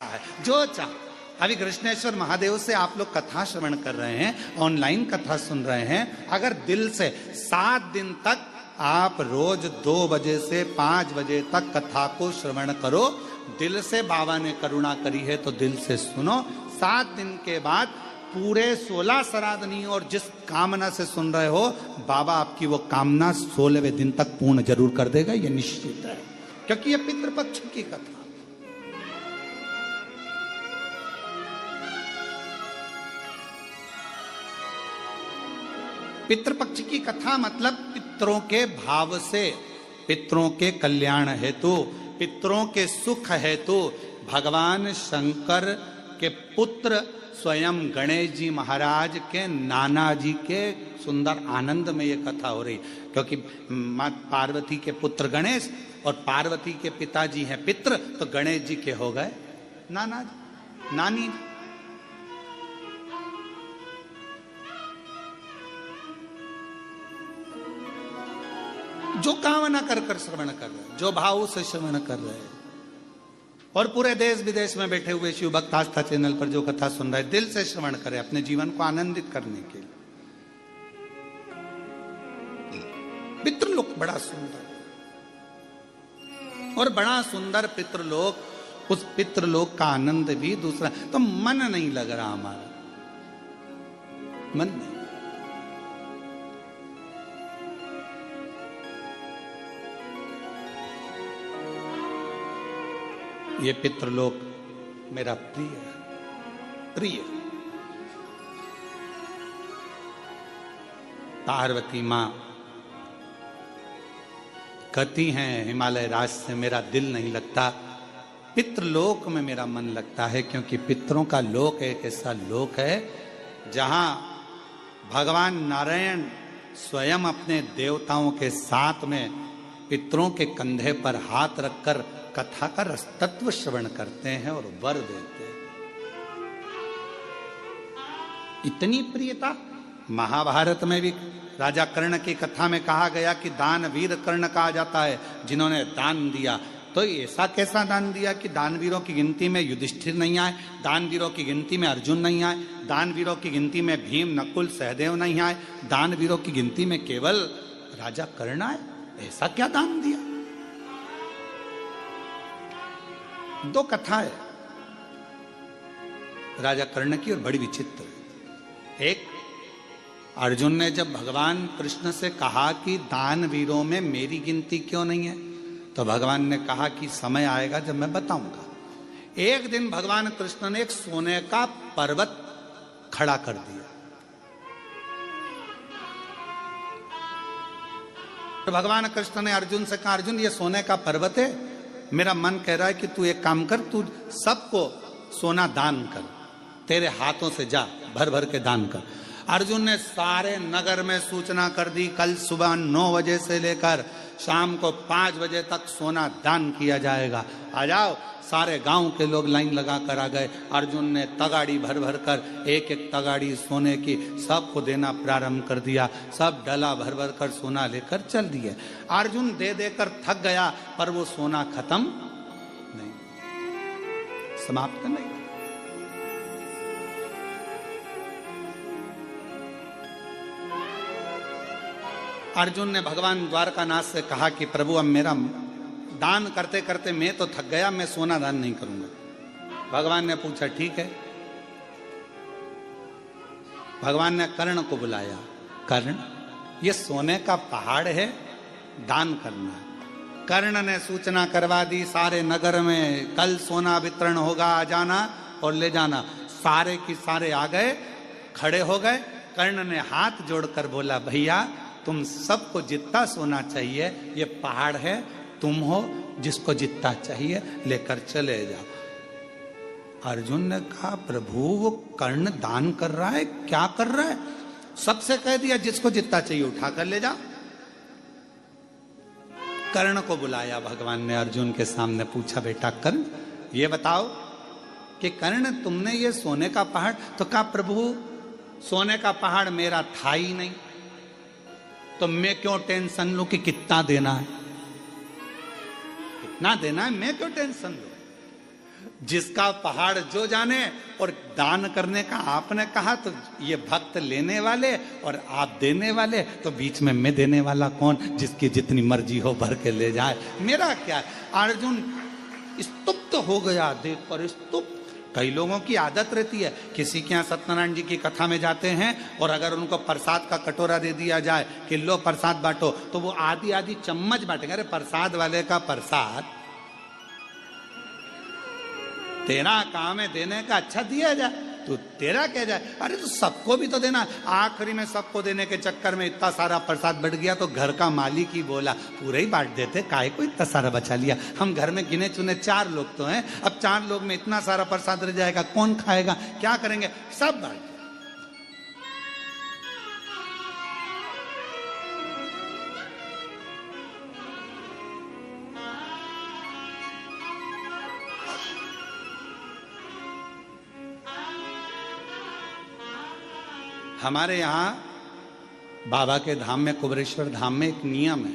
है जो चाह। अभी कृष्णेश्वर महादेव से आप लोग कथा श्रवण कर रहे हैं, ऑनलाइन कथा सुन रहे हैं। अगर दिल से 7 दिन तक आप रोज 2 बजे से 5 बजे तक कथा को श्रवण करो, दिल से बाबा ने करुणा करी है तो दिल से सुनो। 7 दिन के बाद पूरे 16 श्राद्धनी और जिस कामना से सुन रहे हो, बाबा आपकी वो कामना 16वें दिन तक पूर्ण जरूर कर देगा, ये निश्चित है, क्योंकि ये पितृपक्ष की कथा। पितृपक्ष की कथा मतलब पितरों के भाव से, पितरों के कल्याण हेतु, पितरों के सुख हेतु भगवान शंकर के पुत्र स्वयं गणेश जी महाराज के नाना जी के सुंदर आनंद में ये कथा हो रही, क्योंकि मां पार्वती के पुत्र गणेश और पार्वती के पिताजी हैं पितृ, तो गणेश जी के हो गए नाना जी, नानी। जो कामना कर कर श्रवण कर रहे, जो भाव से श्रवण कर रहे हैं, और पूरे देश विदेश में बैठे हुए शिव भक्त आस्था चैनल पर जो कथा सुन रहे, दिल से श्रवण करें अपने जीवन को आनंदित करने के लिए। पितृलोक बड़ा सुंदर और बड़ा सुंदर पितृलोक, उस पितृलोक का आनंद भी दूसरा। तो मन नहीं लग रहा हमारा, मन नहीं। ये पितृलोक मेरा प्रिय प्रिय। पार्वती मां कहती हैं हिमालय राज से मेरा दिल नहीं लगता, पितृलोक में मेरा मन लगता है, क्योंकि पितरों का लोक एक ऐसा लोक है जहां भगवान नारायण स्वयं अपने देवताओं के साथ में पितरों के कंधे पर हाथ रखकर कथा का रसतत्व श्रवण करते हैं और वर देते हैं। इतनी प्रियता। महाभारत में भी राजा कर्ण की कथा में कहा गया कि दानवीर कर्ण कहा जाता है जिन्होंने दान दिया। तो ऐसा कैसा दान दिया कि दानवीरों की गिनती में युधिष्ठिर नहीं आए, दानवीरों की गिनती में अर्जुन नहीं आए, दानवीरों की गिनती में भीम नकुल सहदेव नहीं आए, दानवीरों की गिनती में केवल राजा कर्ण आए। ऐसा क्या दान दिया? 2 कथा है राजा कर्ण की और बड़ी विचित्र। एक, अर्जुन ने जब भगवान कृष्ण से कहा कि दानवीरों में मेरी गिनती क्यों नहीं है, तो भगवान ने कहा कि समय आएगा जब मैं बताऊंगा। एक दिन भगवान कृष्ण ने एक सोने का पर्वत खड़ा कर दिया। तो भगवान कृष्ण ने अर्जुन से कहा, अर्जुन ये सोने का पर्वत है, मेरा मन कह रहा है कि तू एक काम कर, तू सबको सोना दान कर, तेरे हाथों से जा भर भर के दान कर। अर्जुन ने सारे नगर में सूचना कर दी, कल सुबह 9 बजे से लेकर शाम को 5 बजे तक सोना दान किया जाएगा, आ जाओ। सारे गांव के लोग लाइन लगा कर आ गए। अर्जुन ने तगाड़ी भर भर कर, एक एक तगाड़ी सोने की सबको देना प्रारंभ कर दिया। सब डला भर भर कर सोना लेकर चल दिए। अर्जुन दे देकर थक गया, पर वो सोना खत्म नहीं, समाप्त नहीं। अर्जुन ने भगवान द्वारकानाथ से कहा कि प्रभु अब मेरा दान करते करते मैं तो थक गया, मैं सोना दान नहीं करूंगा। भगवान ने पूछा ठीक है। भगवान ने कर्ण को बुलाया, कर्ण ये सोने का पहाड़ है, दान करना है। कर्ण ने सूचना करवा दी सारे नगर में, कल सोना वितरण होगा, आ जाना और ले जाना। सारे की सारे आ गए, खड़े हो गए। कर्ण ने हाथ जोड़कर बोला, भैया तुम सबको जितना सोना चाहिए, ये पहाड़ है, तुम हो, जिसको जितना चाहिए लेकर चले जाओ। अर्जुन ने कहा, प्रभु वो कर्ण दान कर रहा है, क्या कर रहा है? सबसे कह दिया जिसको जितना चाहिए उठाकर ले जाओ। कर्ण को बुलाया भगवान ने, अर्जुन के सामने पूछा, बेटा कर्ण ये बताओ कि कर्ण तुमने ये सोने का पहाड़, तो कहा प्रभु सोने का पहाड़ मेरा था ही नहीं, तो मैं क्यों टेंशन लूं कि कितना देना है, कितना देना है, मैं क्यों टेंशन लूं। जिसका पहाड़ जो जाने। और दान करने का आपने कहा तो ये भक्त लेने वाले और आप देने वाले, तो बीच में मैं देने वाला कौन? जिसकी जितनी मर्जी हो भर के ले जाए, मेरा क्या है। अर्जुन स्तुप्त हो गया देखकर, स्तुप्त। कई लोगों की आदत रहती है, किसी के यहाँ सत्यनारायण जी की कथा में जाते हैं और अगर उनको प्रसाद का कटोरा दे दिया जाए कि लो प्रसाद बांटो, तो वो आधी आधी चम्मच बांटेंगे। अरे प्रसाद वाले का प्रसाद तेरा काम है देने का, अच्छा दिया जाए, तो तेरा क्या जाए। अरे तो सबको भी तो देना। आखिरी में सबको देने के चक्कर में इतना सारा प्रसाद बढ़ गया तो घर का मालिक ही बोला पूरा ही बांट देते, काहे को इतना सारा बचा लिया। हम घर में गिने चुने 4 लोग तो हैं, अब 4 लोग में इतना सारा प्रसाद रह जाएगा, कौन खाएगा, क्या करेंगे, सब बांट। हमारे यहाँ बाबा के धाम में, कुबरेश्वर धाम में एक नियम है,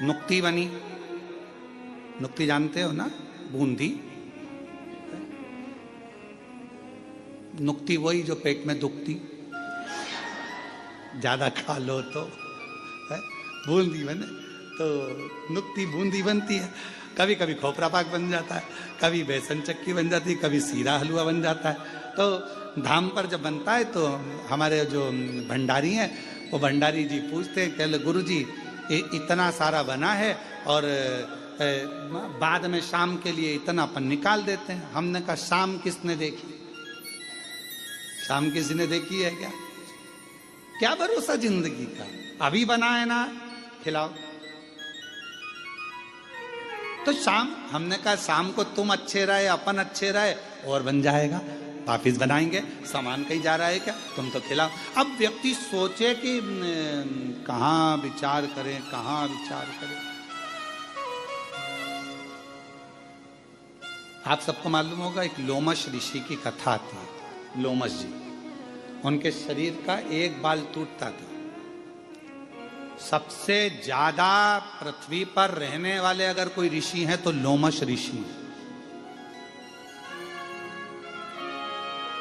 नुक्ति बनी। नुक्ति जानते हो ना, बूंदी। नुक्ति वही जो पेट में दुखती, ज्यादा खा लो तो बूंदी बने, तो नुक्ति बूंदी बनती है। कभी कभी खोपरा पाक बन जाता है, कभी बेसन चक्की बन जाती है, कभी सीरा हलवा बन जाता है। तो धाम पर जब बनता है तो हमारे जो भंडारी हैं वो भंडारी जी पूछते हैं, कहले गुरु जी इतना सारा बना है और बाद में शाम के लिए इतना अपन निकाल देते हैं। हमने कहा शाम किसने देखी, शाम किसी ने देखी है क्या? क्या भरोसा जिंदगी का, अभी बना है ना, खिलाओ। तो शाम, हमने कहा शाम को तुम अच्छे रहे, अपन अच्छे रहे और बन जाएगा, वापिस बनाएंगे, सामान कहीं जा रहा है क्या, तुम तो खिलाओ। अब व्यक्ति सोचे कि कहाँ विचार करें, कहाँ विचार करें। आप सबको मालूम होगा एक लोमश ऋषि की कथा आती है। लोमश जी, उनके शरीर का एक बाल टूटता था। सबसे ज्यादा पृथ्वी पर रहने वाले अगर कोई ऋषि हैं तो लोमश ऋषि हैं।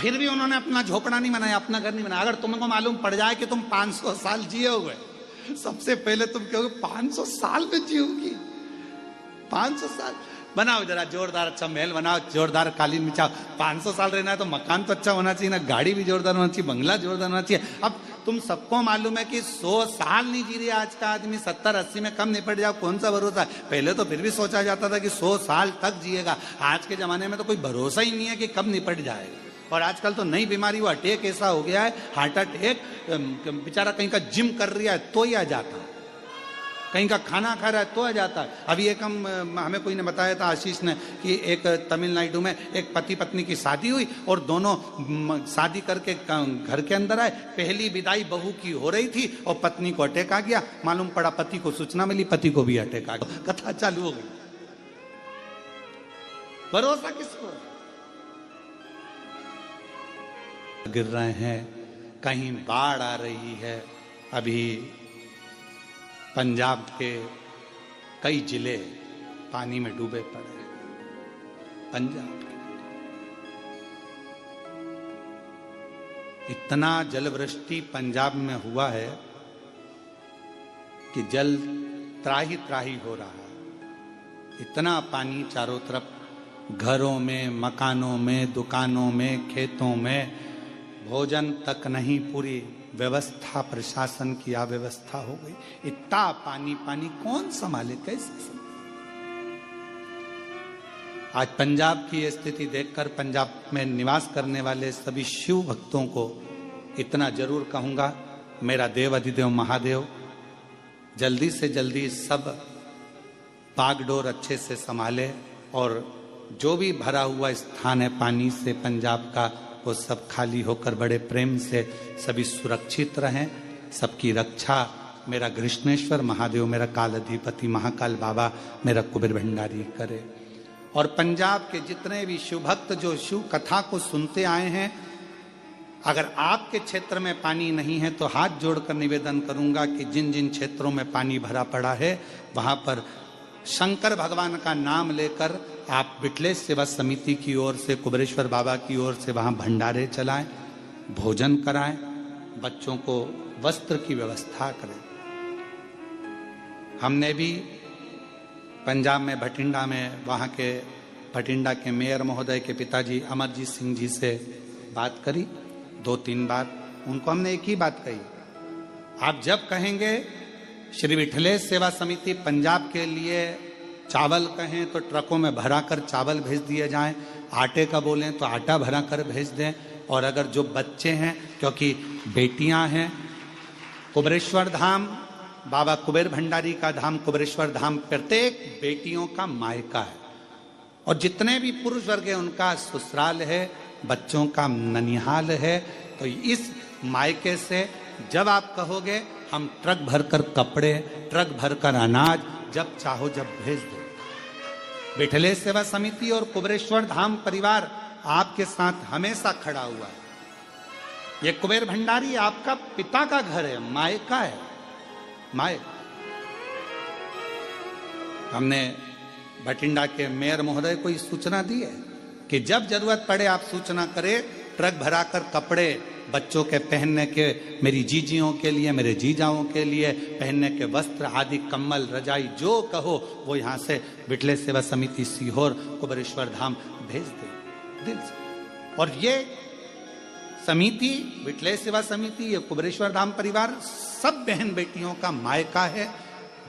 फिर भी उन्होंने अपना झोपड़ा नहीं बनाया, अपना घर नहीं बनाया। अगर तुमको मालूम पड़ जाए कि तुम 500 साल जिए हुए, सबसे पहले तुम कहोगे 500 साल में जियोगी, 500 साल बनाओ, जरा जोरदार अच्छा महल बनाओ, जोरदार कालीन बिछाओ। 500 साल रहना है तो मकान तो अच्छा होना चाहिए ना, गाड़ी भी जोरदार होना चाहिए, बंगला जोरदार होना चाहिए। अब तुम सबको मालूम है कि 100 साल नहीं जी रहा आज का आदमी, 70-80 में कम निपट जाओ, कौन सा भरोसा है। पहले तो फिर भी सोचा जाता था कि 100 साल तक जिएगा, आज के जमाने में तो कोई भरोसा ही नहीं है कि कब निपट जाएगा। और आजकल तो नई बीमारी, वो अटैक ऐसा हो गया है, हार्ट अटैक, बेचारा कहीं का जिम कर रहा है तो ही आ जाता है, कहीं का खाना खा रहा है तो आ जाता है। अभी एक हमें कोई ने बताया था, आशीष ने, कि एक तमिलनाडु में एक पति पत्नी की शादी हुई और दोनों शादी करके घर के अंदर आए। पहली विदाई बहू की हो रही थी और पत्नी को अटैक आ गया। मालूम पड़ा पति को सूचना मिली, पति को भी अटैक आ गया। कथा चालू हो गई। भरोसा किसको? गिर रहे हैं, कहीं बाढ़ आ रही है। अभी पंजाब के कई जिले पानी में डूबे पड़े हैं। पंजाब इतना जलवृष्टि पंजाब में हुआ है कि जल त्राही त्राही हो रहा है। इतना पानी चारों तरफ, घरों में, मकानों में, दुकानों में, खेतों में, भोजन तक नहीं, पूरी व्यवस्था, प्रशासन की अव्यवस्था हो गई। इतना पानी पानी कौन संभाले, कैसे संभाले? आज पंजाब की स्थिति देखकर पंजाब में निवास करने वाले सभी शिव भक्तों को इतना जरूर कहूंगा, मेरा देव अधिदेव महादेव जल्दी से जल्दी सब बागडोर अच्छे से संभाले और जो भी भरा हुआ स्थान है पानी से पंजाब का, वो सब खाली होकर बड़े प्रेम से सभी सुरक्षित रहें। सबकी रक्षा मेरा कृष्णेश्वर महादेव, मेरा काल अधिपति महाकाल बाबा, मेरा कुबेर भंडारी करे। और पंजाब के जितने भी शिव भक्त जो शिव कथा को सुनते आए हैं, अगर आपके क्षेत्र में पानी नहीं है तो हाथ जोड़कर निवेदन करूंगा कि जिन जिन क्षेत्रों में पानी भरा पड़ा है वहां पर शंकर भगवान का नाम लेकर आप विठलेश सेवा समिति की ओर से, कुबेरेश्वर बाबा की ओर से वहां भंडारे चलाएं, भोजन कराएं, बच्चों को वस्त्र की व्यवस्था करें। हमने भी पंजाब में भटिंडा में वहाँ के भटिंडा के मेयर महोदय के पिताजी अमरजीत सिंह जी से बात करी 2-3 बार। उनको हमने एक ही बात कही, आप जब कहेंगे श्री विठलेश सेवा समिति पंजाब के लिए चावल कहें तो ट्रकों में भरा कर चावल भेज दिए जाएं, आटे का बोलें तो आटा भरा कर भेज दें। और अगर जो बच्चे हैं, क्योंकि बेटियां हैं, कुबेरेश्वर धाम बाबा कुबेर भंडारी का धाम, कुबेरेश्वर धाम प्रत्येक बेटियों का मायका है। और जितने भी पुरुष वर्ग है उनका ससुराल है, बच्चों का ननिहाल है। तो इस मायके से जब आप कहोगे हम ट्रक भरकर कपड़े, ट्रक भरकर अनाज जब चाहो जब भेज दो। विठलेश सेवा समिति और कुबेरेश्वर धाम परिवार आपके साथ हमेशा खड़ा हुआ है। ये कुबेर भंडारी आपका पिता का घर है, मायका है, माए। हमने भटिंडा के मेयर महोदय को इस सूचना दी है कि जब जरूरत पड़े आप सूचना करें, ट्रक भराकर कपड़े बच्चों के पहनने के, मेरी जीजियों के लिए, मेरे जीजाओं के लिए पहनने के वस्त्र आदि, कम्बल, रजाई, जो कहो वो यहाँ से विठलेश सेवा समिति सीहोर कुबेरेश्वर धाम भेज दे दिल से। और ये समिति, विठलेश सेवा समिति, ये कुबेरेश्वर धाम परिवार सब बहन बेटियों का मायका है।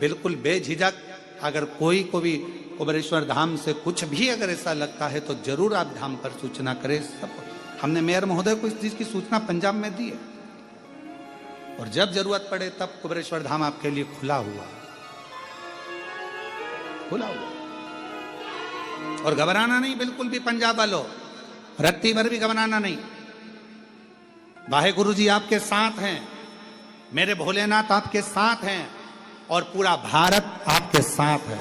बिल्कुल बेझिझक अगर कोई को भी कुबेरेश्वर धाम से कुछ भी अगर ऐसा लगता है तो जरूर आप धाम पर सूचना करें। सब हमने मेयर महोदय को इस चीज की सूचना पंजाब में दी है और जब जरूरत पड़े तब कुबेरेश्वर धाम आपके लिए खुला हुआ, खुला हुआ। और घबराना नहीं बिल्कुल भी पंजाब वालों, रत्ती भर भी घबराना नहीं। वाहेगुरु जी आपके साथ हैं, मेरे भोलेनाथ आपके साथ हैं और पूरा भारत आपके साथ है,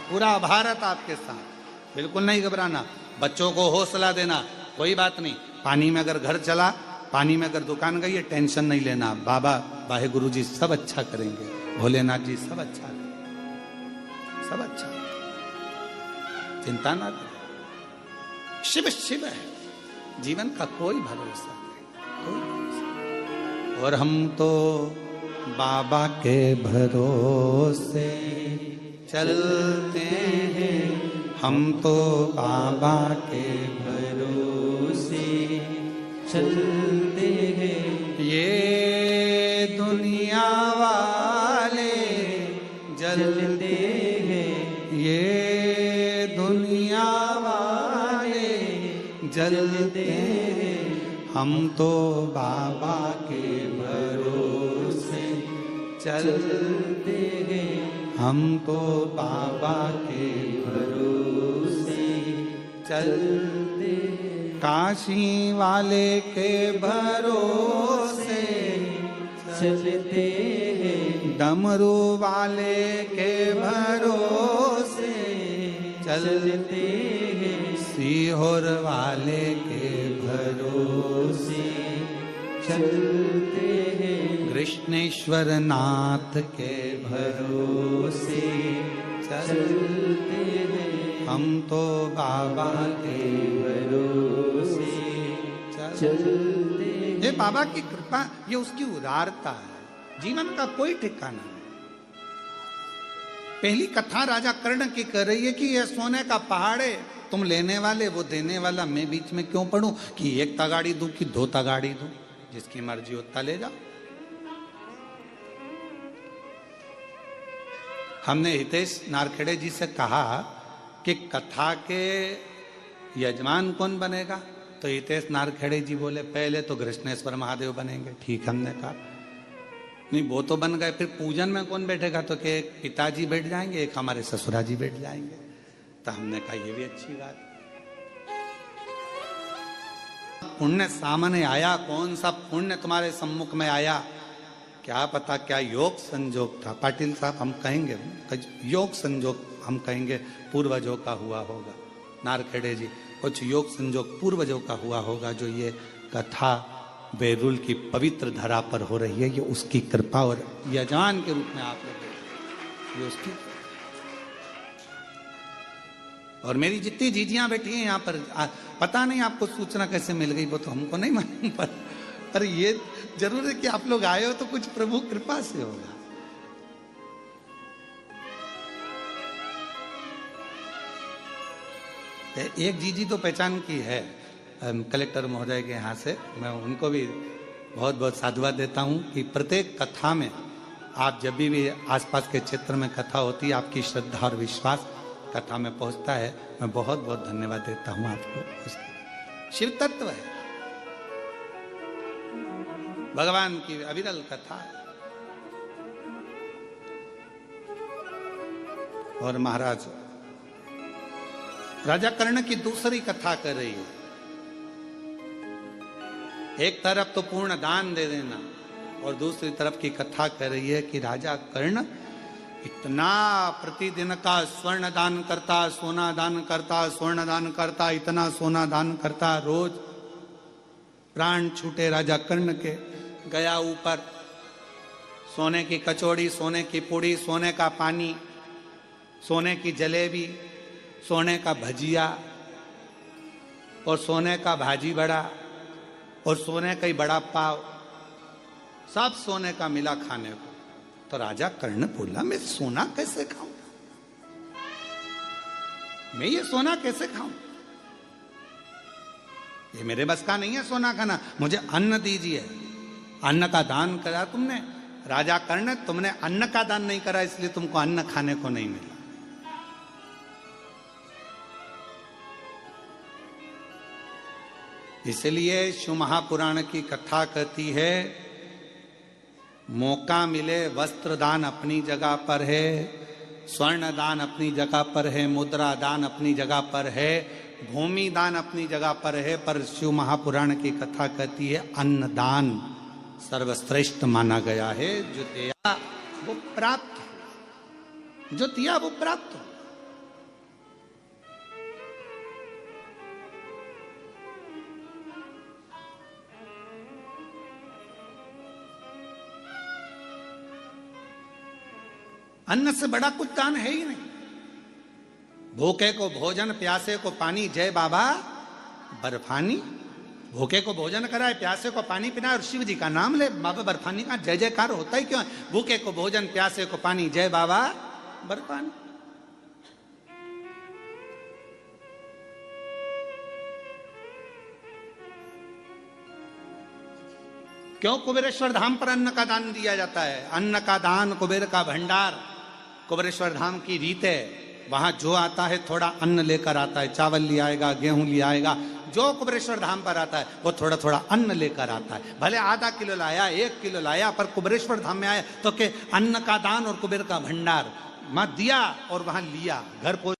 पूरा भारत आपके साथ। बिल्कुल नहीं घबराना, बच्चों को हौसला देना, कोई बात नहीं। पानी में अगर घर चला, पानी में अगर दुकान गई है, टेंशन नहीं लेना, बाबा वाहेगुरु जी सब अच्छा करेंगे, भोलेनाथ जी सब अच्छा करेंगे, सब अच्छा, चिंता ना करें। शिव शिव है, जीवन का कोई भरोसा नहीं, कोई भरोसा। और हम तो बाबा के भरोसे चलते हैं, हम तो बाबा के भरोसे चलते हैं। ये दुनिया वाले जलते हैं, ये दुनिया वाले जलते हैं, हम तो बाबा के भरोसे चलते हैं, हम तो बाबा के भरोसे चलते हैं। काशी वाले के भरोसे चलते हैं, डमरू वाले के भरोसे चलते हैं, सीहोर वाले के भरोसे चलते हैं, कृष्णेश्वर नाथ के भरोसे चलते हैं, हम तो बाबा के भरोसे चलते हैं। ये बाबा की कृपा, ये उसकी उदारता है, जीवन का कोई ठिकाना नहीं। पहली कथा राजा कर्ण की कर रही है कि यह सोने का पहाड़ है, तुम लेने वाले वो देने वाला, मैं बीच में क्यों पढ़ूं कि 1 तगाड़ी दूं कि 2 तगाड़ी दूं, जिसकी मर्जी उतना ले जाओ। हमने हितेश नारखेड़े जी से कहा कि कथा के यजमान कौन बनेगा, तो हितेश नारखेड़े जी बोले पहले तो कृष्णेश्वर महादेव बनेंगे। ठीक, हमने कहा नहीं वो तो बन गए, फिर पूजन में कौन बैठेगा, तो कि एक पिताजी बैठ जाएंगे, एक हमारे ससुरा जी बैठ जाएंगे। तो हमने कहा ये भी अच्छी बात। पुण्य सामने आया, कौन सा पुण्य तुम्हारे सम्मुख में आया, क्या पता क्या योग संजोग था। पाटिल साहब हम कहेंगे योग संजोग, हम कहेंगे पूर्वजों का हुआ होगा। नारखेड़े जी कुछ योग संजोग पूर्वजों का हुआ होगा, जो ये कथा बैरुल की पवित्र धरा पर हो रही है, ये उसकी कृपा और यजमान के रूप में आप लोग, ये उसकी। और मेरी जितनी जीजियां बैठी हैं यहाँ पर, पता नहीं आपको सूचना कैसे मिल गई वो तो हमको नहीं मालूम, पर ये जरूर है कि आप लोग आए हो तो कुछ प्रभु कृपा से होगा। एक जीजी तो पहचान की है कलेक्टर महोदय के यहाँ से, मैं उनको भी बहुत बहुत साधुवाद देता हूँ कि प्रत्येक कथा में आप जब भी आसपास के क्षेत्र में कथा होती है, आपकी श्रद्धा और विश्वास कथा में पहुंचता है। मैं बहुत बहुत धन्यवाद देता हूँ आपको। शिव तत्व है, भगवान की अविरल कथा है। और महाराज राजा कर्ण की दूसरी कथा कर रही है। एक तरफ तो पूर्ण दान दे देना और दूसरी तरफ की कथा कर रही है कि राजा कर्ण इतना प्रतिदिन का स्वर्ण दान करता, सोना दान करता, स्वर्ण दान करता, इतना सोना दान करता, रोज प्राण छूटे राजा कर्ण के। गया ऊपर, सोने की कचौड़ी, सोने की पूड़ी, सोने का पानी, सोने की जलेबी, सोने का भजिया और सोने का भाजी बड़ा और सोने का ही बड़ा पाव, सब सोने का मिला खाने को। तो राजा कर्ण बोला, मैं सोना कैसे खाऊं, मैं ये सोना कैसे खाऊं, ये मेरे बस का नहीं है सोना खाना, मुझे अन्न दीजिए। अन्न का दान करा तुमने राजा कर्ण, तुमने अन्न का दान नहीं करा इसलिए तुमको अन्न खाने को नहीं मिला। इसलिए शिव महापुराण की कथा कहती है, मौका मिले वस्त्र दान अपनी जगह पर है, स्वर्ण दान अपनी जगह पर है, मुद्रा दान अपनी जगह पर है, भूमि दान अपनी जगह पर है, पर शिव महापुराण की कथा कहती है अन्न दान सर्वश्रेष्ठ माना गया है। जो दिया वो प्राप्त, जो दिया वो प्राप्त। अन्न से बड़ा कुछ दान है ही नहीं। भूखे को भोजन, प्यासे को पानी, जय बाबा बर्फानी। भूखे को भोजन कराए, प्यासे को पानी पिलाए और शिव जी का नाम ले, बाबा बर्फानी का जय जयकार होता ही क्यों है। भूखे को भोजन, प्यासे को पानी, जय बाबा बर्फानी। क्यों कुबेरेश्वर धाम पर अन्न का दान दिया जाता है। अन्न का दान कुबेर का भंडार, कुबेरेश्वर धाम की रीत है। वहां जो आता है थोड़ा अन्न लेकर आता है, चावल ले आएगा, गेहूं ले आएगा। जो कुबेरेश्वर धाम पर आता है वो थोड़ा थोड़ा अन्न लेकर आता है। भले आधा किलो लाया, 1 किलो लाया, पर कुबेरेश्वर धाम में आया तो के अन्न का दान और कुबेर का भंडार मत दिया और वहां लिया, घर पहुंच